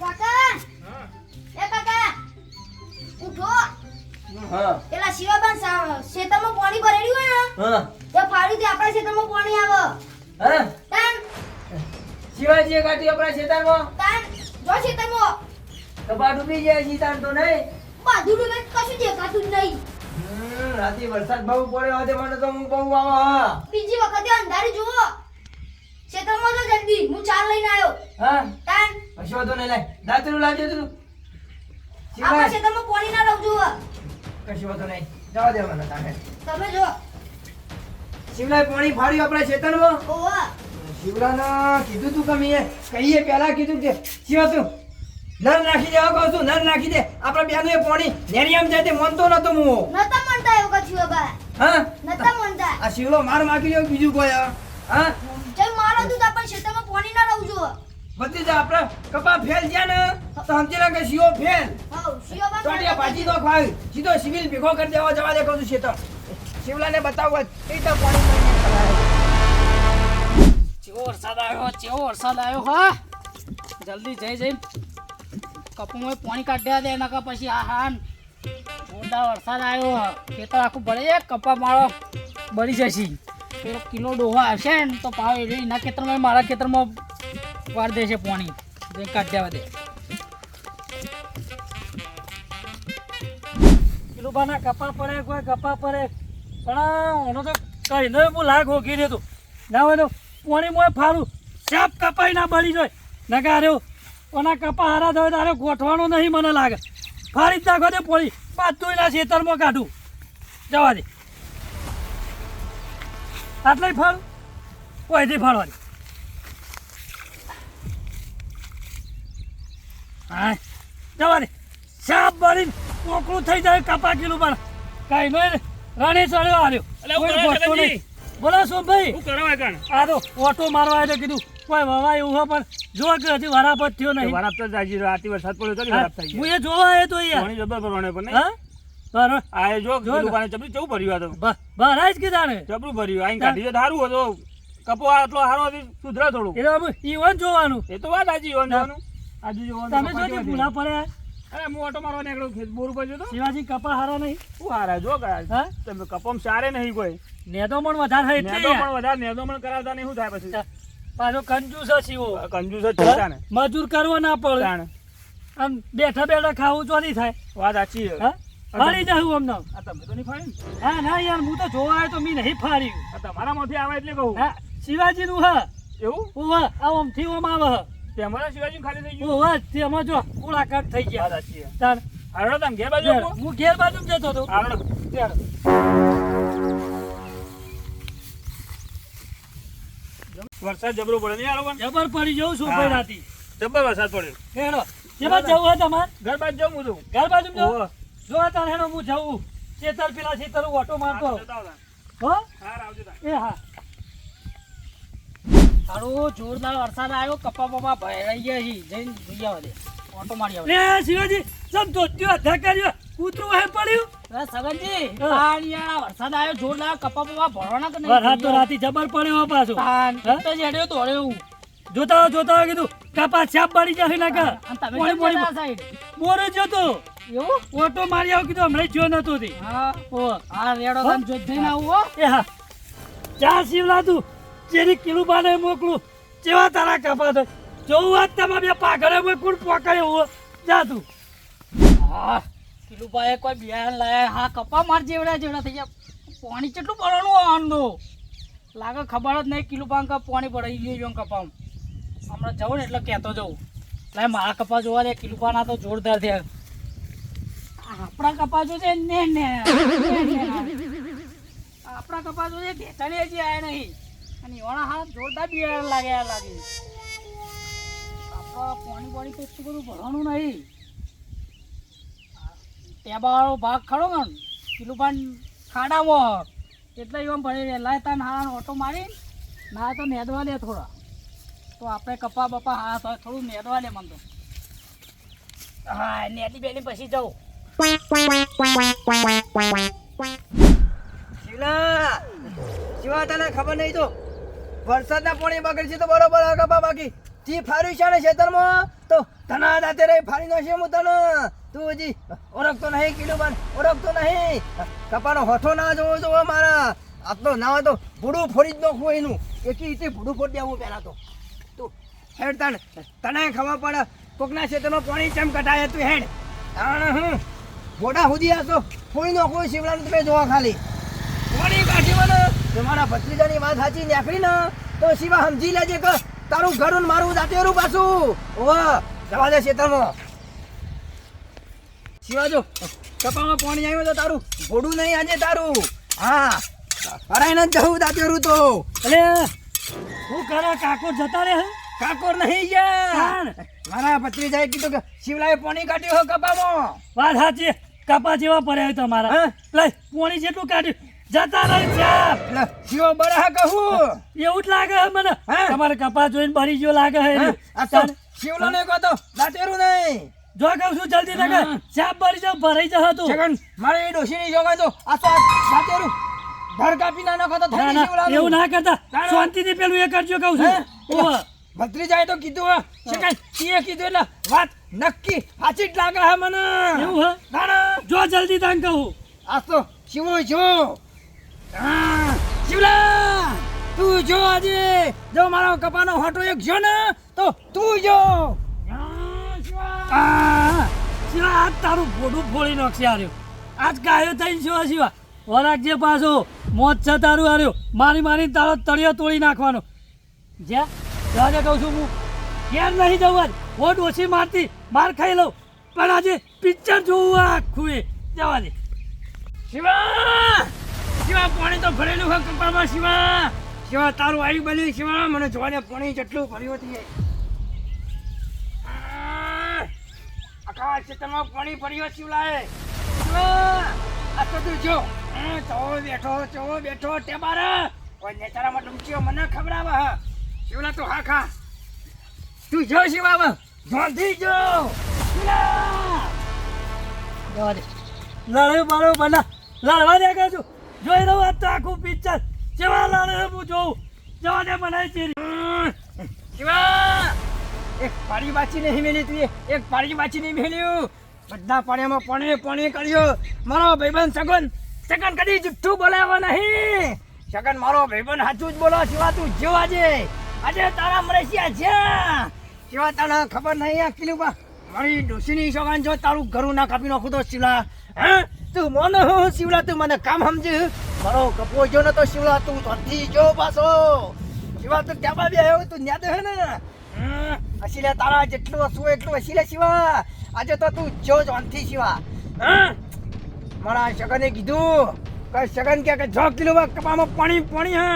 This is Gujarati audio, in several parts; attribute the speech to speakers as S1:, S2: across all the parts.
S1: કાકા એ કાકા ઉઠો.
S2: હા
S1: પેલા શિવાબા ખેતરમાં પાણી ભરેલું હોય ને
S2: હા
S1: તે ફાડીથી આપણા ખેતરમાં પાણી આવે.
S2: હા
S1: તાન
S2: શિવાજી કાઢી આપણા ખેતરમાં
S1: તાન જો ખેતરમાં
S2: કપા ડૂબી ગયા છે તાર તો નહીં
S1: બાજુ ડૂબે કશું દેખાતું જ નહીં.
S2: રાતે વરસાદ બહુ પડ્યો હતો મને તો હું બહુ આવા
S1: બીજી વખતે અંધારી જુઓ ખેતરમાં જો જલ્દી હું ચાલ લઈને આવ્યો.
S2: હા
S1: તાન
S2: કશો તો નહીં લે દાતરું લાવજો તું
S1: આપણા
S2: શિવાજી
S1: ખેતરમાં પાણી ના રહું જુઓ.
S2: કશો તો નહીં જવા દે મને તારે
S1: તમે જો
S2: શિવલાએ પાણી ફાડ્યું આપણા ખેતરમાં
S1: ઓવા
S2: શિવલાના કીધું તું કે મેં કહીએ પહેલા કીધું કે શિવા તું નર નાખી દે કહું છું નર નાખી દે આપણા બેનું એ પાણી નેરિયામ જાય તે મનતો નતો હું
S1: નતા મનતા એવું કચ્યું શિવાબા
S2: હા
S1: નતા મનતા.
S2: આ શિવલો માર માગી લ્યો બીજું કોઈ હા
S1: જય મારો તું તો પણ ખેતરમાં પાણી ના રહું જુઓ.
S2: બધી જા આપણા કપા ફેલ ગયા ને તો સમજી લે કે શિવો ફેલ
S1: હાઉ શિવાબા
S2: ટોટિયા ભાજી તો ખાય સીધો સિવિલ ભેગો કરી દેવા જવા દે કહું છું શેતર શિવલાને બતાવવા એ તો પાણી નહીં ખરાય
S3: ચેવો વરસાદ આવ્યો હા જલ્દી જઈ કપમાં પાણી કાઢ્યા દે નકા પછી આ હાન જોરદાર વરસાદ આવ્યો ખેતર આખું ભરે કપા મારો બળી જશે પેલો કિલો ડોહો આવશે ને તો પાવ એના ખેતરમાં મારા ખેતરમાં વાર દેશે પાણી જઈ કાઢ્યા દે કિલો બાના કપા પડે કોઈ કપા પડે પણ ઓનો તો કહીને હું લાગ હોકી દેતો ના હોય તો પાણી મોય ફાડું સાપ કપાઈ ના બળી જાય નકા રહ્યો કોના કપા હારા થયો તારે ગોઠવાનું નહીં મને લાગે ફાડી જ નાખો દે પોળી બધું એના ખેતરમાં કાઢું જવા દે આટલે ફાડું કોઈથી ફાડવાની હા જવા દે સાપ બળીને કોકડું થઈ જાય કપા કિલો પર કાંઈ નહીં રણે ચડ્યો હાર્યો કોઈ ગોઠતો નહીં બોલો સોમભાઈ
S4: શું કરવા કણ
S3: આ તો ઓટો મારવા એટલે કીધું કોઈ વવાય એવું હોય પણ જો કે હજી વરાપત થયો નહીં
S4: વરાપ તો જાજી રહ્યો આથી વરસાદ પડ્યો તો વરાપ થઈ
S3: હું એ જોવા આવ્યો તો યાર
S4: પાણી જબર ભરવાને પણ
S3: હા બરાબર
S4: આ જો
S3: જો ને.
S4: પાણી ચબરી ચવું ભર્યું આ તો
S3: બરાજ કીધા ને
S4: જબરું ભર્યું આઈ કાઢી તો સારું હતો કપો આટલો સારો હતી સુધરા થોડું
S3: એટલે અમે ઈવન જોવાનું
S4: એ તો વાત આજી જોવાનું જોવાનું આજુ જોવાનું
S3: તમે જો ભૂલા પડ્યા
S4: અરે હું ઓટો મારવા નીકળ્યો ખેત બોર ઉપર જતો
S3: શિવાજી કપા હારા નહીં
S4: શું હારા જો કરાય
S3: હા
S4: તમે કપમ સારે નહીં કોઈ
S3: નેદો પણ વધારે થાય
S4: નેદો
S3: એટલે
S4: પણ વધારે નેદો પણ કરાવતા નહીં શું થાય પછી
S3: પાછો કંજૂસ જ શિવો
S4: કંજૂસ જ છે તાણે
S3: મજૂર કરવો ના પડે
S4: તાણે
S3: આમ બેઠા બેઠા ખાવું ચોથી થાય
S4: વાત સાચી છે
S3: હા ફાડી જાઉં અમને
S4: આ તમે તો નહીં ફાડી ને
S3: હા ના યાર હું તો જોવા આવ્યો તો મેં નહીં ફાડ્યું
S4: આ તમારામાંથી આવે એટલે કહું
S3: હા શિવાજી નું હા
S4: એવું
S3: ઓવા આ ઓમથી ઓમ આવે
S4: તેમાં શિવાજી ખાલી થઈ ગયું
S3: ઓવા તેમાં જો ગોળાકાર થઈ
S4: વાત
S3: ગયા
S4: સાચી છે
S3: તાર
S4: હારો તમે ઘેર બાજુ આપો.
S3: હું ઘેર બાજુ જતો હતો
S4: હારો
S3: ત્યારે
S4: વરસાદ જબરો પડે નહીં હારો પણ
S3: જબર પડી જવું છું
S4: હા.
S3: ભાઈ રાતી
S4: જબર વરસાદ પડ્યો
S3: હેડો જેમાં જવું હોય તમારે
S4: ઘર બાજુ જાઉં હું તો
S3: ઘર બાજુ જવું
S4: ઓહો.
S3: જો તાર હેડો હું જવું ચેતર પેલા ચેતર ઓટો મારતો
S4: હા, જતા આવતા.
S3: હો
S4: હાર આવજો તાર.
S3: એ હા હારો જોરદાર વરસાદ આવ્યો કપા બપા ભરાઈ ગયા છે જઈને જોઈ આવો દે ઓટો મારી આવો લે શિવાજી સમ ધોત્યો ધકાર્યો કૂતરું હે પડ્યું
S4: સગનજી
S3: હા.
S4: પાણીયા વરસાદ આવ્યો જોરદાર કપા બપા ભરવાના કે
S3: વરસાદ તો રાતી જબર પડ્યો પાછો હા?
S4: તો જેડ્યો તો હું
S3: જોતા હોય કીધું કપા છાપ પાડી જશે નાકા
S4: તમે
S3: પોણી પોણી
S4: સાઈડ
S3: બોરે જતો
S4: એવું
S3: ઓટો મારી આવો કીધું હમણાં જો નતો તે
S4: હા
S3: ઓ
S4: હા રેડો
S3: હા?
S4: તમે જોઈ જઈને આવું હો
S3: એ હા ચા શિવલા તું જેની કિલું બાને મોકલું જેવા તારા કપા થાય જોવું વાત તમારે બે પાઘરે મોય કોણ પોકાય એવું જા તું
S4: હા કિલુભાઈ કોઈ બિયારણ લાયા હા કપા માર જેવડા થઈ ગયા પાણી કેટલું પડવાનું આંદો લાગે ખબર જ નહીં કિલુભાઈ કા પાણી પડી ગયું કપામાં હમણાં જવું ને એટલે કહેતો જવું એટલે મારા કપા જોવા દે કિલુભાના તો જોરદાર થયા આપણા કપા જો છે ને આપણા કપા જો છે ઢેચણી હજી આયા નહીં અને એવાના હાથ જોરદાર બિયારણ લાગ્યા લાગે આપણા પાણી તો એટલું બધું ભરવાનું નહીં ટેબાવાળો ભાગ ખરો ને કિલુભાઈ ખાડામાં એટલે એમ ભરી રહેલા હતા નાના ઓટો મારી ના તો નેદવા દે થોડા તો આપણે કપા બપા હા તો થોડું નેદવા દે મને તો હા નેદી બેની પછી જાઉં
S2: શિવા તને ખબર નહીં તો વરસાદના પાણી બગડશે તો બરોબર કપા બાકી જી ફાર્યું છે ને ખેતરમાં તો તના દાતે રે ફાડી નો છે હું તને તું હજી ઓળખતો નહીં કિલોબાન ઓળખતો નહીં કપાનો હોઠો ના જોવો જોવો મારા આટલો ના હોય તો ભૂડું ફોડી જ નાખવું એનું એકી રીતે ભૂડું ફોડી દેવું પહેલા તો તું હેડ તને ખબર પડે કોકના ક્ષેત્રમાં પાણી ચમ કટાય તું હેડ હું બોડા સુધી આતો ફોડી નાખવું શિવલાનું તમે જોવા ખાલી પાણી કાઢી મને તમારા ભત્રીજાની વાત સાચી નીકળી ને તો શિવા સમજી લેજે કે તારું ઘર ને મારું દાંતેરું પાછું ઓહ જવા દે ક્ષેત્રમાં શિવા જો કપામાં પાણી આવ્યું તો તારું ભોડું નહીં આજે તારું હા હરાઈને જ જવું દાંતેરું તો
S4: અરે હું કરા કાકો જતા રહે
S2: કાકોર નહીં યાર મારા ભત્રીજાએ કીધું કે શિવલાએ પાણી કાઢ્યું હો કપામાં
S4: વાત સાચી કપા જેવા પડ્યા તમારા
S2: હા?
S4: લઈ પાણી જેટલું કાઢ્યું જતા રહે ચાપ
S2: એટલે શિવો બરાહ કહું
S4: એવું જ લાગે છે મને
S2: હા?
S4: તમારે કપા જોઈને ભરી ગયો લાગે છે
S2: હા? આ તો શિવલાને કહો તો દાંતેરું નહીં
S4: જો કહું છું જલ્દી નગર ચાપ ભરી જાવ ભરાઈ જશે તું
S2: છગન મારે એ ડોશીની જોગાય તો આ તો દાંતેરું ધર કાપી ના નાખો તો
S4: ના,
S2: થઈ
S4: ના,
S2: શિવલાનું
S4: એવું ના કરતા
S2: ના.
S4: શાંતિથી પેલું એ કરજો કહું
S2: હે?
S4: છું ઓહ.
S2: ભત્રીજાએ તો કીધું હે છગન તીએ કીધું એટલે વાત નક્કી સાચી જ લાગે હે મને
S4: એવું હે?
S2: ના
S4: જો જલ્દી તાન કહું
S2: આ તો શિવો જો હા, શિવલા તું જો આજે જો મારો કપાનો હોટો એક જો ને તો તું જો
S4: શિવા આજ તારું ભોડું ફોડી નાખશે આર્યો આજ ગાયો થઈને શિવા શિવા વરાક જે પાછો મોત છે તારું આર્યો મારી તારો તળિયો તોડી નાખવાનો જ્યાં જાજે કહું છું હું ક્યાં નહીં જવું આજ વોટ ઓછી મારતી માર ખાઈ લઉં પણ આજે પિક્ચર જોવું આ આખું એ જવા દે
S2: શિવા શિવા પાણી તો ભરેલું હોય કપામાં શિવા શિવા તારું આવી બન્યું શિવા મને જોવાને પાણી જેટલું ભર્યું હતી આખા ક્ષેત્રમાં પાણી ભર્યો શિવલાએ શિવા આ તો તું જો ચો બેઠો ટેબાર કોઈ નેતારામાં ડૂમચીઓ મને ખબરાવે હ શિવલા તો હા ખા તું જો શિવા જોંધી જો શિવલા
S4: જવા દે લડે મારો બના લડવા દે કહું છું જોઈ રહું આજ તો આખું પિક્ચર જેવા લડે હું જોઉં જવા દે બનાવી ચેરી
S2: શિવા એક પાડી બાચી નહીં મેલી તું એક પાડી બાચી નહીં મેલ્યું બધા પાણીમાં પાણી કર્યો મારો ભાઈબંધ સગન કદી જુઠ્ઠું બોલાવો નહીં સગન મારો ભાઈબંધ સાચું જ બોલો શિવા તું જો આજે તારા મરેશિયા છે શિવા તને ખબર નહીં આ કિલુબા મારી ડોશીની સગન જો તારું ઘરું ના કાપી નાખું તો શિવલા હે તું મોનો હું શિવલા તું મને કામ સમજ મારો કપો જો ને તો શિવલા તું ધરતી જો પાછો શિવા તું ત્યાં બી આવ્યો તું ન્યાદ હે ને હસીલે તારા જેટલું હસવું એટલું હસીલે શિવા આજે તો તું જો જોનથી શિવા મારા સગને કીધું કે સગન કે 6 કિલો કપામાં પાણી હે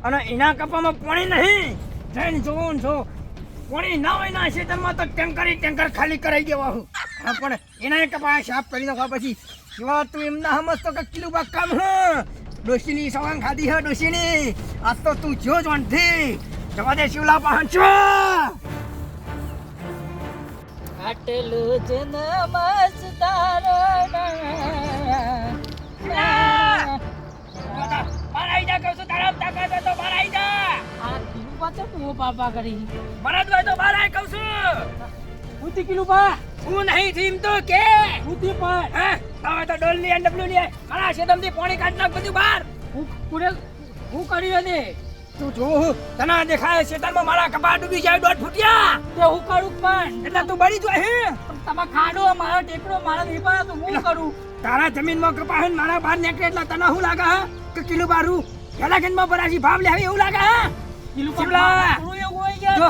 S2: અને એના કપામાં પાણી નહીં જઈને જોવું છો પાણી ના હોય ના ક્ષેત્રમાં તો ટેન્કર ખાલી કરાવી દેવા હું હા પણ એના કપા સાફ કરી નાખવા પછી શિવા તું એમના સમજતો કે કિલો કામ હે ડોશીની સવાંગ ખાધી હે ડોશીની આજ તો તું જો જોનથી જવા દે શિવલા પહોંચો
S4: આટલું જ નમસ્તારો પાપા કરી ઉતી કિલું પા
S2: હું નહીં થીમ તો કે
S4: ઉતી પા
S2: હે હવે તો ડોલ ની ડબલ્યુ ની મારા શેદમથી પાણી કાઢ નાખ બધું બહાર
S4: હું કરી દે
S2: તું જો તને દેખાય શેતરમાં મારા કપા ડૂબી જાય 1.5 ફૂટિયા
S4: તે હું કરું પણ
S2: એટલે તું બળી જો હે
S4: તમે ખાડો મારો ટેકડો મારા દીપા તો હું કરું
S2: તારા જમીનમાં કપા હે મારા બહાર નીકળે એટલે તને શું લાગે હે કે કિલો બારું પેલા ખેતમાં બરાજી ભાવ લે એવું લાગે હે
S4: કિલું
S2: શિવલા.
S4: એવું હોય યાર
S2: જો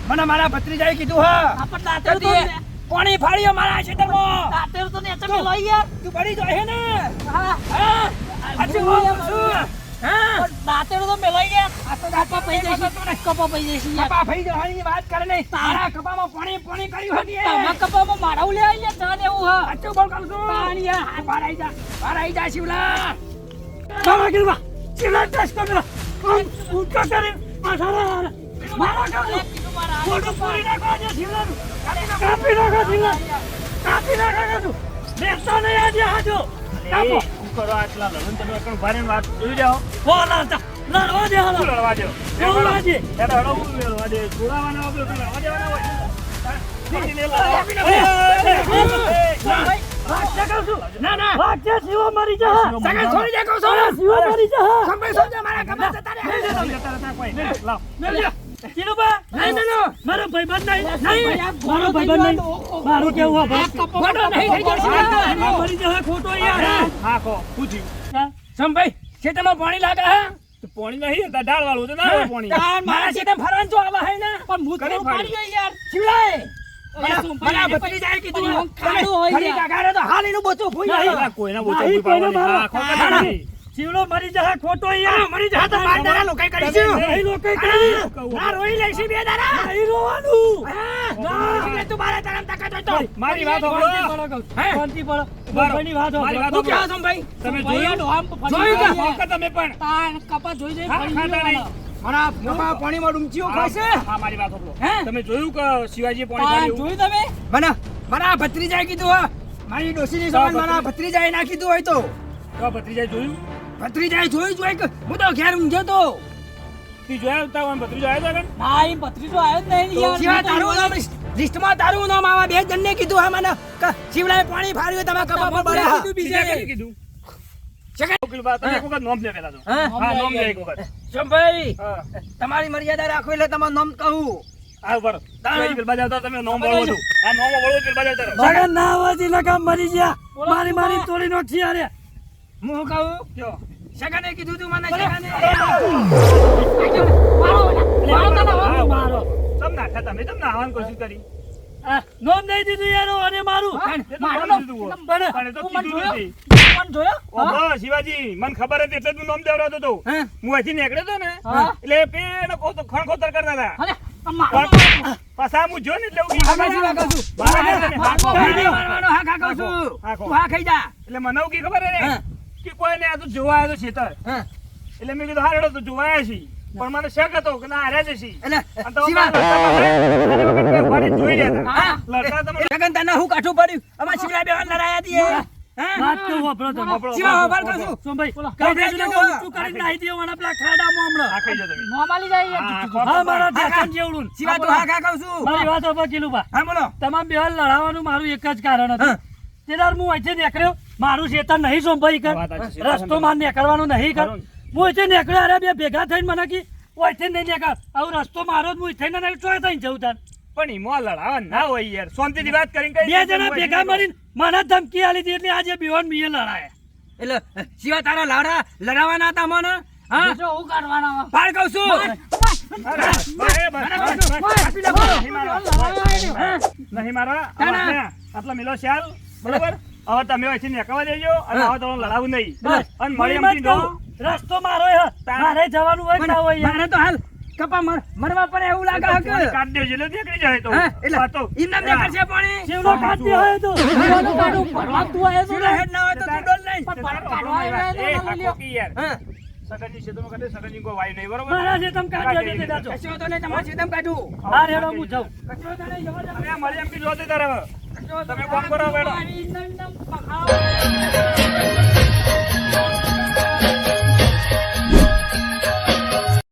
S2: મને મારા ભત્રીજાએ કીધું હે
S4: આપણ દાતેર તો
S2: પાણી ફાડ્યો મારા શેતરમાં
S4: દાતેર તો ને ચમે લઈ યાર
S2: તું બળી જો હે ને
S4: હા
S2: હા અચ્છા હું છું હા
S4: દાતેર તો મેલાઈ ગયા
S2: આ તો
S4: કપા પઈ જશે કપા પઈ જશે યાર
S2: કપા ફઈ જવાની વાત કરે નહીં તારા કપામાં પાણી કર્યું હતી
S4: તમારા કપામાં મારા લે આઈ યાર જાને એવું હા
S2: સાચું બોલ કરું છું
S4: પાણી યાર
S2: બહાર આઈ જા શિવલા
S4: બાબા કિલવા ચિલા ટેસ્ટ કરો ઉઠો કરી મારા કામ ફોટો પૂરી નાખો છે શિવલાનું કાપી નાખો શિવલા કાપી નાખો તું બેસતો નહીં આજે હાજો કાપો
S5: કરો આટલા લગન તમે પણ ભારે વાત જોઈ જાઓ
S4: બોલા તા લડવા દે હાલો
S5: લડવા દો
S4: લડવા દે
S5: લડવા દે છોડાવાના લડવા દેવાના હોય
S2: ના ના વાગશે શિવો મરી જા સગન છોડી દે કહું છું શિવો મરી જા સંભાઈ સોજા મારા ગમે જતા રે કિલુબા નહીં મેલો મારો ભાઈબંધ નહીં મારો ભાઈબંધ નહીં મારું કેવું આ ખોટો નહીં થઈ જશે મરી જા ખોટો યાર
S5: હા કો પૂછ્યું
S2: સંભાઈ ખેતરમાં પાણી લાગે હે
S5: તો પાણી નહીં હતા ડાળ વાળું તો ના આવે પાણી
S2: મારા ખેતરમાં ફરવાનું તો આવા હે ને
S3: પણ હું તો પાડી ગયો યાર
S2: શિવલાય
S3: મને
S2: બત્રી જાય કીધું
S3: પણ ખાડો હોય
S2: ખરી
S3: યાર.
S2: કાકાને તો હાલ એનું બચો ભૂઈ જાય
S5: કોઈના બોચો કોઈ પાડવાની હા ખોટા નહીં
S2: શિવલો મરી જા ખોટો યાર મરી જા તો બાર દાડા લોકાઈ કરીશું નહીં લોકાઈ કરીશું ના રોઈ લેશી બે દાડા નહીં રોવાનું ના તું બારે તરમ તાકાત હોય તો
S5: મારી વાત સાંભળો
S2: શાંતિ પડો
S5: મારી
S2: વાત
S5: મારી વાત
S2: તું
S5: સાંભળો.
S2: ક્યાં સંભાઈ
S5: તમે
S3: ભાઈ
S5: જોયું
S3: ડોહામ ફરી
S2: જોયું
S3: ગયા.
S2: કે?
S5: વખત તમે પણ
S3: તાન કપા જોઈ જઈ
S5: હા,
S3: ફરી
S5: ખાતા
S3: ગયો.
S5: નહીં.
S2: મારા મોમાં પાણીમાં ડૂમચીઓ ખાય છે
S5: હા મારી વાત સાંભળો
S2: હે?
S5: તમે જોયું કે શિવાજી પાણી
S3: તાન
S5: પાડ્યું
S3: જોયું તમે
S2: મને મારા ભત્રીજાએ કીધું હા મારી ડોસીની સમાન મારા ભત્રીજાએ ના કીધું હોય તો
S5: તો ભત્રીજાએ જોયું
S2: ભત્રીજાએ જોઈ કે હું તો ઘેર ઊંઘ્યો તો
S5: તી જોયા હતા પણ ભત્રીજો આવ્યો હતો ને
S3: ના એ ભત્રીજો આવ્યો જ નહીં યાર.
S2: શિવા તારું નામ લિસ્ટમાં તારું નામ આવા બે જણને કીધું હા મને કે શિવલાએ પાણી ફાડ્યું તમે કપા પર બળે કીધું
S5: બીજા
S2: બીજે
S5: કઈ કીધું
S2: જગત
S5: વકીલ બા, તમે એક વખત નોમ લે પહેલા તો
S2: હા
S5: હા નોમ લે એક વખત
S2: સંભાઈ
S5: હા
S2: તમારી મર્યાદા રાખો એટલે તમારું નામ કહું
S5: આ ઉપર શિવાજી પેલા જાવતા તમે નોમ વળો છો આ નોમ વળો પેલા જાવતા રહો.
S2: જગન ના આવાજી લગા મરી ગયા મારી મારી તોડી નોખી આરે હું કહું
S5: જો
S2: સગને કીધું તું મને સગને
S5: મારો તમ નાખા તમે તમ નાહવાન કોશિશ કરી
S2: નોમ નહીં દીધું યાર અને મારું
S5: એ તો
S3: મારો
S5: નામ દીધું હોય.
S2: પણ
S5: પણ એ તો
S3: તું મને
S5: કીધું
S3: જોયો?
S5: નથી.
S3: પણ જોયો
S5: ઓહો, શિવાજી મને ખબર હતી એટલે જ હું નોમ દેવડાવતો હતો
S2: હે
S5: હું અહીંથી નીકળ્યો હતો ને
S3: હા.
S5: એટલે પેલો ખણખોતર કરતા હતા
S3: અરે પણ મારો
S5: પણ પાછા હું જો ને એટલે હું
S2: હા બાજુ વાગા છું
S5: બહાર આવ્યા ને, હાંકો.
S2: મારવાનો હા કાકા છું
S5: હાંકો.
S2: તું હા ખાઈ જા
S5: એટલે મને એવું કી ખબર હે
S2: હા.
S5: કે કોઈ ને આ તો જોવા આવ્યો તો ખેતર
S2: હા
S5: એટલે મેં કીધું હારેડો તો જોવા આવ્યા છીએ પણ મને શક હતો કે ના હાર્યા જશી
S2: એટલે
S5: અને તો
S2: શિવા
S5: ફરી જોઈ રહ્યા હતા.
S2: હા
S5: લડતા તમે
S2: જગન તને હું કાઠું પડ્યું અમાર શિવલા બેવાન લડાયા હતી હા
S4: વાત તો વાપરો તમે
S2: શિવા હોબાલ કહું છું
S4: સોમભાઈ
S2: કહી
S4: કહી
S2: દેજો
S4: દેજો
S2: કે ઊંચું કરીને નાહી દેવો અને પેલા ખાડામાં હમણાં
S5: આ ખાઈ જાઓ તમે
S3: નોમાલી જાય યાર.
S5: હા,
S4: હા મારા
S2: હા,
S4: દેખાન જેવડું
S2: શિવા તું હા કહું છું
S4: મારી વાત ઉપર કિલુબા
S2: હા બોલો
S4: તમામ બેહાલ લડાવવાનું મારું એક જ કારણ હતું
S2: હા.
S4: તેદાર હું અહીંથી નીકળ્યો મારું શેતર નહીં સોમભાઈ કર
S5: વાત સાચી છે.
S4: રસ્તો માર નીકળવાનું નહીં કર
S5: ખરું.
S4: હું અહીંથી નીકળ્યો અરે બે ભેગા થઈને મને કી અહીંથી નહીં નીકળ આવું રસ્તો મારો જ હું થઈને નહીં ચોય થઈને જવું તાર
S5: પણ ઈમો લડાવા ના હોય યાર શાંતિથી વાત કરીને કઈ
S4: બે જણા ભેગા મળીને મને ધમકી આલી હતી એટલે આજે બીવાન મીએ લડાયા
S2: એટલે શિવા તારા લાડા લડાવાના હતા મને હા
S3: જો હું કાઢવાનો હવે.
S2: પાડ કહું છું
S5: નહીં મારા આટલા મિલો શાલ બરોબર હવે તમે અહીંથી નીકળવા દેજો અને હવે તમે લડાવું નહીં
S4: બસ.
S5: અને
S4: હું
S5: મળી
S4: એમ જ
S5: એમથી
S4: કહું, રસ્તો મારો હે મારે જવાનું હોય કે ના હોય યાર.
S2: મારે તો હાલ કપા મરવા પડે એવું લાગે છે કે
S5: કાઢ દેજો એટલે નીકળી જાય તો
S2: હા, એટલે
S5: આ તો
S2: ઈમ નામ દેખાડશે પાણી
S4: શિવનો કાઢી હોય તો
S3: શિવાનું કાઢું, ભરવા તું આવ્યો છો
S2: શિવલા
S3: ને.
S2: હેડ ના હોય તો તું ડોલ નહીં
S3: પણ ભરવા કાઢવા આવ્યો
S5: એ
S3: તો
S5: હા,
S3: લ્યો.
S5: ખોટી યાર
S2: હા
S5: સગનજી ક્ષેત્રમાં કાઢે સગનજી કોઈ વાય નહીં બરોબર
S4: મારા જે તમે કાઢી હોય તે દાચો.
S2: કશો તો નહીં તમારે સીધમ કાઢું
S4: હા રેડો હું જાઉં
S2: કશો તો નહીં જવા દે.
S5: અરે મળી એમથી જોતે તારે હવે. તમે કોમ કરો બેડો
S3: મારી નમ નમ પખાવ.